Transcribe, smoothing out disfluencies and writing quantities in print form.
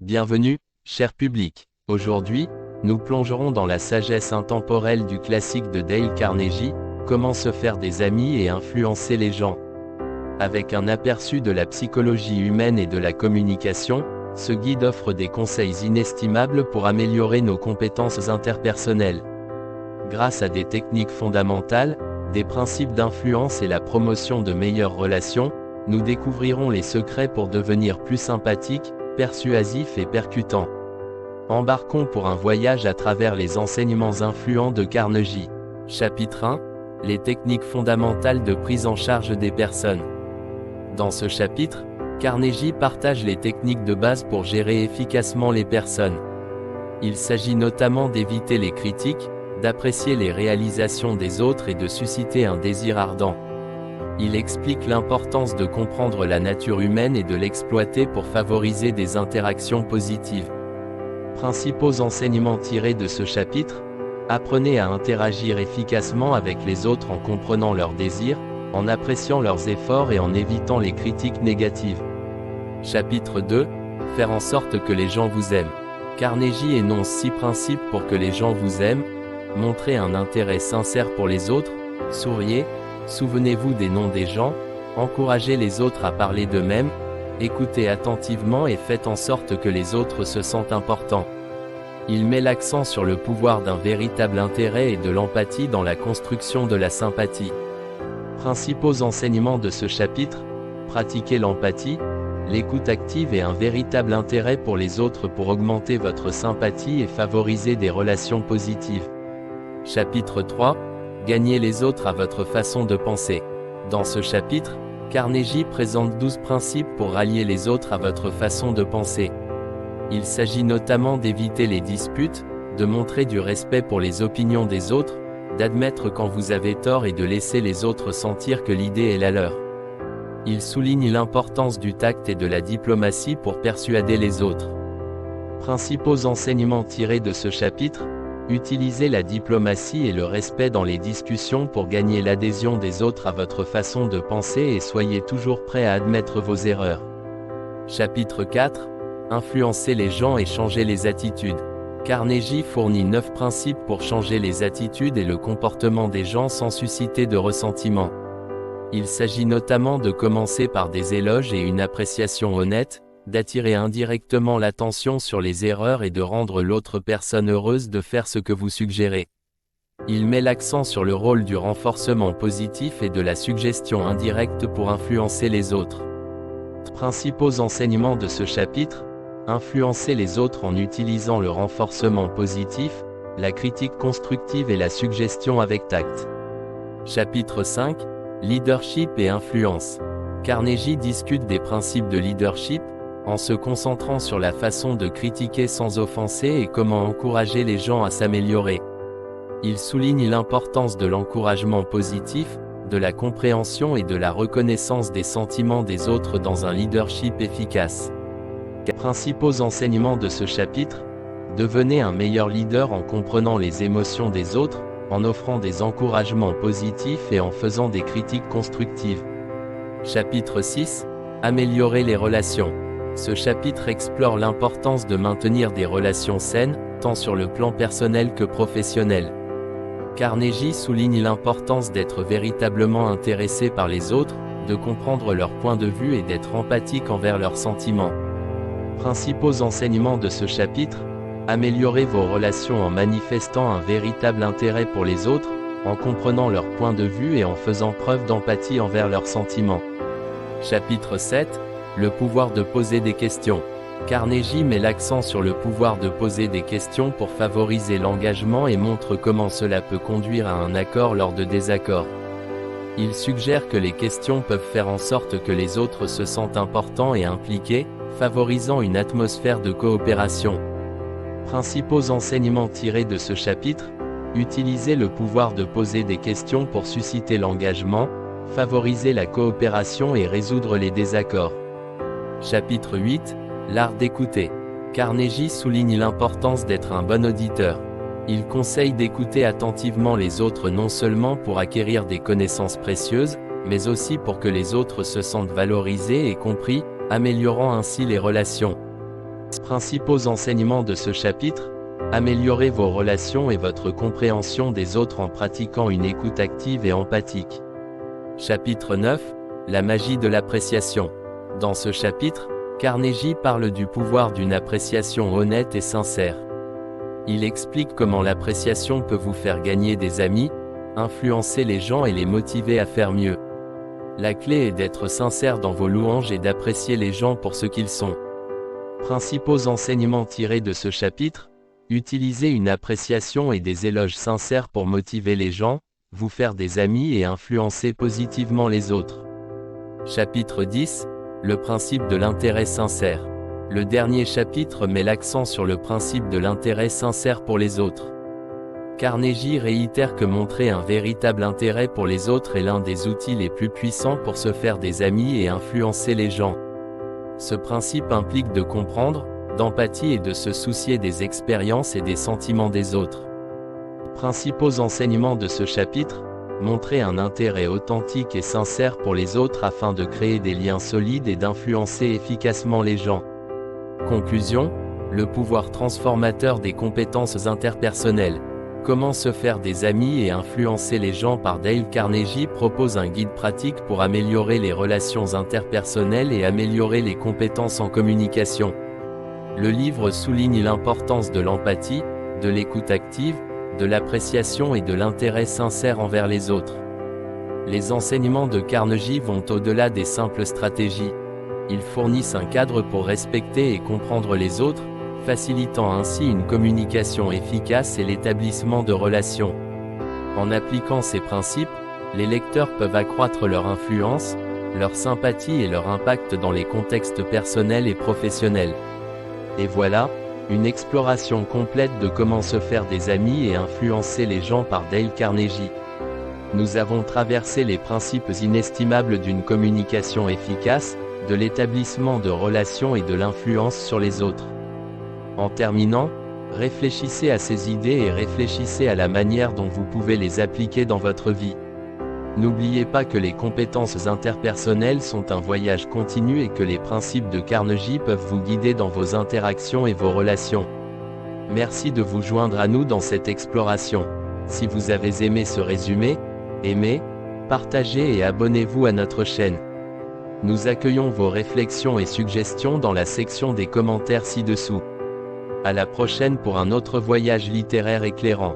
Bienvenue, cher public. Aujourd'hui, nous plongerons dans la sagesse intemporelle du classique de Dale Carnegie, Comment se faire des amis et influencer les gens. Avec un aperçu de la psychologie humaine et de la communication, ce guide offre des conseils inestimables pour améliorer nos compétences interpersonnelles. Grâce à des techniques fondamentales, des principes d'influence et la promotion de meilleures relations, nous découvrirons les secrets pour devenir plus sympathiques, persuasifs et percutants. Embarquons pour un voyage à travers les enseignements influents de Carnegie. Chapitre 1. Les techniques fondamentales de prise en charge des personnes. Dans ce chapitre, Carnegie partage les techniques de base pour gérer efficacement les personnes. Il s'agit notamment d'éviter les critiques, d'apprécier les réalisations des autres et de susciter un désir ardent. Il explique l'importance de comprendre la nature humaine et de l'exploiter pour favoriser des interactions positives. Principaux enseignements tirés de ce chapitre: apprenez à interagir efficacement avec les autres en comprenant leurs désirs, en appréciant leurs efforts et en évitant les critiques négatives. Chapitre 2. Faire en sorte que les gens vous aiment. Carnegie énonce 6 principes pour que les gens vous aiment. Montrez un intérêt sincère pour les autres, souriez, souvenez-vous des noms des gens, encouragez les autres à parler d'eux-mêmes, écoutez attentivement et faites en sorte que les autres se sentent importants. Il met l'accent sur le pouvoir d'un véritable intérêt et de l'empathie dans la construction de la sympathie. Principaux enseignements de ce chapitre: pratiquez l'empathie, l'écoute active et un véritable intérêt pour les autres pour augmenter votre sympathie et favoriser des relations positives. Chapitre 3. Gagnez les autres à votre façon de penser. Dans ce chapitre, Carnegie présente 12 principes pour rallier les autres à votre façon de penser. Il s'agit notamment d'éviter les disputes, de montrer du respect pour les opinions des autres, d'admettre quand vous avez tort et de laisser les autres sentir que l'idée est la leur. Il souligne l'importance du tact et de la diplomatie pour persuader les autres. Principaux enseignements tirés de ce chapitre: utilisez la diplomatie et le respect dans les discussions pour gagner l'adhésion des autres à votre façon de penser et soyez toujours prêt à admettre vos erreurs. Chapitre 4. Influencer les gens et changer les attitudes. Carnegie fournit 9 principes pour changer les attitudes et le comportement des gens sans susciter de ressentiment. Il s'agit notamment de commencer par des éloges et une appréciation honnête, d'attirer indirectement l'attention sur les erreurs et de rendre l'autre personne heureuse de faire ce que vous suggérez. Il met l'accent sur le rôle du renforcement positif et de la suggestion indirecte pour influencer les autres. Principaux enseignements de ce chapitre: influencer les autres en utilisant le renforcement positif, la critique constructive et la suggestion avec tact. Chapitre 5. Leadership et influence. Carnegie discute des principes de leadership, en se concentrant sur la façon de critiquer sans offenser et comment encourager les gens à s'améliorer. Il souligne l'importance de l'encouragement positif, de la compréhension et de la reconnaissance des sentiments des autres dans un leadership efficace. Principaux enseignements de ce chapitre: devenez un meilleur leader en comprenant les émotions des autres, en offrant des encouragements positifs et en faisant des critiques constructives. Chapitre 6. Améliorer les relations. Ce chapitre explore l'importance de maintenir des relations saines, tant sur le plan personnel que professionnel. Carnegie souligne l'importance d'être véritablement intéressé par les autres, de comprendre leur point de vue et d'être empathique envers leurs sentiments. Principaux enseignements de ce chapitre: améliorez vos relations en manifestant un véritable intérêt pour les autres, en comprenant leur point de vue et en faisant preuve d'empathie envers leurs sentiments. Chapitre 7. Le pouvoir de poser des questions. Carnegie met l'accent sur le pouvoir de poser des questions pour favoriser l'engagement et montre comment cela peut conduire à un accord lors de désaccords. Il suggère que les questions peuvent faire en sorte que les autres se sentent importants et impliqués, favorisant une atmosphère de coopération. Principaux enseignements tirés de ce chapitre: utilisez le pouvoir de poser des questions pour susciter l'engagement, favoriser la coopération et résoudre les désaccords. Chapitre 8. L'art d'écouter. Carnegie souligne l'importance d'être un bon auditeur. Il conseille d'écouter attentivement les autres non seulement pour acquérir des connaissances précieuses, mais aussi pour que les autres se sentent valorisés et compris, améliorant ainsi les relations. Principaux enseignements de ce chapitre: améliorez vos relations et votre compréhension des autres en pratiquant une écoute active et empathique. Chapitre 9: la magie de l'appréciation. Dans ce chapitre, Carnegie parle du pouvoir d'une appréciation honnête et sincère. Il explique comment l'appréciation peut vous faire gagner des amis, influencer les gens et les motiver à faire mieux. La clé est d'être sincère dans vos louanges et d'apprécier les gens pour ce qu'ils sont. Principaux enseignements tirés de ce chapitre: utilisez une appréciation et des éloges sincères pour motiver les gens, vous faire des amis et influencer positivement les autres. Chapitre 10: le principe de l'intérêt sincère. Le dernier chapitre met l'accent sur le principe de l'intérêt sincère pour les autres. Carnegie réitère que montrer un véritable intérêt pour les autres est l'un des outils les plus puissants pour se faire des amis et influencer les gens. Ce principe implique de comprendre, d'empathie et de se soucier des expériences et des sentiments des autres. Principaux enseignements de ce chapitre: montrer un intérêt authentique et sincère pour les autres afin de créer des liens solides et d'influencer efficacement les gens. Conclusion: le pouvoir transformateur des compétences interpersonnelles. Comment se faire des amis et influencer les gens par Dale Carnegie propose un guide pratique pour améliorer les relations interpersonnelles et améliorer les compétences en communication. Le livre souligne l'importance de l'empathie, de l'écoute active, de l'appréciation et de l'intérêt sincère envers les autres. Les enseignements de Carnegie vont au-delà des simples stratégies. Ils fournissent un cadre pour respecter et comprendre les autres, facilitant ainsi une communication efficace et l'établissement de relations. En appliquant ces principes, les lecteurs peuvent accroître leur influence, leur sympathie et leur impact dans les contextes personnels et professionnels. Et voilà, une exploration complète de comment se faire des amis et influencer les gens par Dale Carnegie. Nous avons traversé les principes inestimables d'une communication efficace, de l'établissement de relations et de l'influence sur les autres. En terminant, réfléchissez à ces idées et réfléchissez à la manière dont vous pouvez les appliquer dans votre vie. N'oubliez pas que les compétences interpersonnelles sont un voyage continu et que les principes de Carnegie peuvent vous guider dans vos interactions et vos relations. Merci de vous joindre à nous dans cette exploration. Si vous avez aimé ce résumé, aimez, partagez et abonnez-vous à notre chaîne. Nous accueillons vos réflexions et suggestions dans la section des commentaires ci-dessous. À la prochaine pour un autre voyage littéraire éclairant.